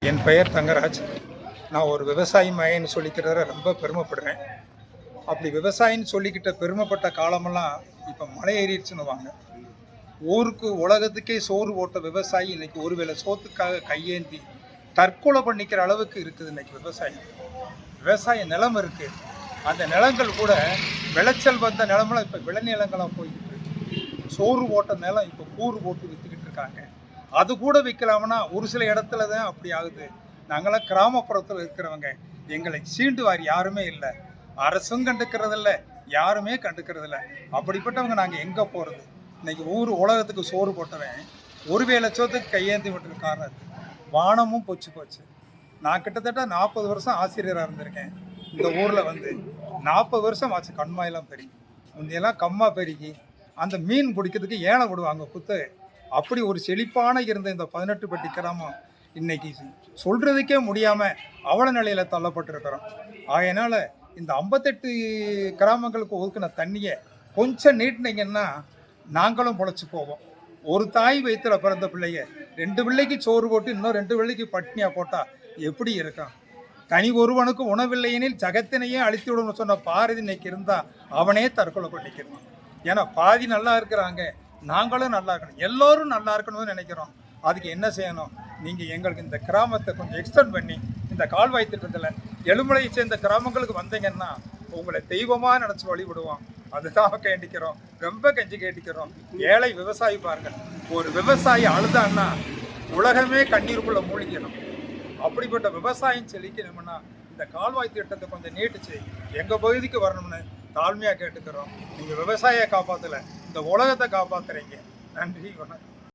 என் பெயர் தங்கராஜ். நான் ஒரு விவசாயி மகன்னு சொல்லிக்கிறத ரொம்ப பெருமைப்படுறேன். அப்படி விவசாயின்னு சொல்லிக்கிட்ட பெருமைப்பட்ட காலமெல்லாம் இப்போ மலை ஏறிடுச்சுன்னுவாங்க. ஊருக்கு உலகத்துக்கே சோறு போட்ட விவசாயி இன்னைக்கு ஒருவேளை சோத்துக்காக கையேந்தி தற்கொலை பண்ணிக்கிற அளவுக்கு இருக்குது இன்னைக்கு விவசாயி. விவசாய நிலம் இருக்குது. அந்த நிலங்கள் கூட விளைச்சல் வந்த நிலமெல்லாம் இப்போ விளைநிலங்களாக போய்கிட்டு இருக்கு. சோறு போட்ட நிலம் இப்போ கூறு போட்டு விற்றுக்கிட்டு இருக்காங்க. அது கூட விற்கலாம்னா ஒரு சில இடத்துல தான் அப்படி ஆகுது. நாங்களாம் கிராமப்புறத்தில் இருக்கிறவங்க, எங்களை சீண்டுவார் யாருமே இல்லை. அரசும் கண்டுக்கிறதில்ல, யாருமே கண்டுக்கிறதில்ல. அப்படிப்பட்டவங்க நாங்கள் எங்கே போகிறது? இன்னைக்கு ஊர் உலகத்துக்கு சோறு போட்டவன் ஒருவேளை சோத்துக்கு கையேந்தி விட்டுரு காரணம் வானமும் போச்சு போச்சு. நான் கிட்டத்தட்ட 40 வருஷம் ஆசிரியராக இருந்திருக்கேன். இந்த ஊரில் 40 வருஷம் ஆச்சு. கண்மாயெல்லாம் பெருகி முந்தையெல்லாம் கம்மா பெருகி அந்த மீன் பிடிக்கிறதுக்கு ஏழை விடுவாங்க குத்து. அப்படி ஒரு செழிப்பான இருந்த இந்த 18 பட்டி கிராமம் இன்னைக்கு சொல்கிறதுக்கே முடியாமல் அவல நிலையில் தள்ளப்பட்டிருக்கிறோம். அதனால் இந்த 58 கிராமங்களுக்கு ஒதுக்கின தண்ணியை கொஞ்சம் நீட்டினீங்கன்னா நாங்களும் பொழைச்சி போவோம். ஒரு தாய் வயிற்றில் பிறந்த பிள்ளைய 2 பிள்ளைக்கு சோறு போட்டு இன்னும் 2 பிள்ளைக்கு பட்னியாக போட்டால் எப்படி இருக்கும்? தனி ஒருவனுக்கு உணவில்லையெனில் ஜகத்தினையே அழித்து விடணும்னு சொன்ன பாரதி இன்னைக்கு இருந்தால் அவனே தற்கொலை பண்ணிக்கிறான். ஏன்னா பாதி நல்லா இருக்கிறாங்க, நாங்களும் நல்லா இருக்கணும், எல்லோரும் நல்லா இருக்கணும்னு நினைக்கிறோம். அதுக்கு என்ன செய்யணும்? நீங்கள் எங்களுக்கு இந்த கிராமத்தை கொஞ்சம் எக்ஸ்டெண்ட் பண்ணி இந்த கால்வாய் திட்டத்தில் எழுமலையை சேர்ந்த கிராமங்களுக்கு வந்தீங்கன்னா உங்களை தெய்வமாக நினச்சி வழிபடுவோம். அதுதான் கேட்டிக்கிறோம், ரொம்ப கெஞ்சி கேட்டிக்கிறோம். ஏழை விவசாயி பாருங்கள், ஒரு விவசாயி அழுதான்னா உலகமே கண்ணீருக்குள்ளே மூழ்கிக்கணும். அப்படிப்பட்ட விவசாயம் செழிக்கணும்னா இந்த கால்வாய் திட்டத்தை கொஞ்சம் நீட்டிச்சு எங்கள் பகுதிக்கு வரணும்னு தாழ்மையாக கேட்டுக்கிறோம். நீங்கள் விவசாயியை காப்பாற்றலை, இந்த உலகத்தை காப்பாற்றுறீங்க. நன்றி, வணக்கம்.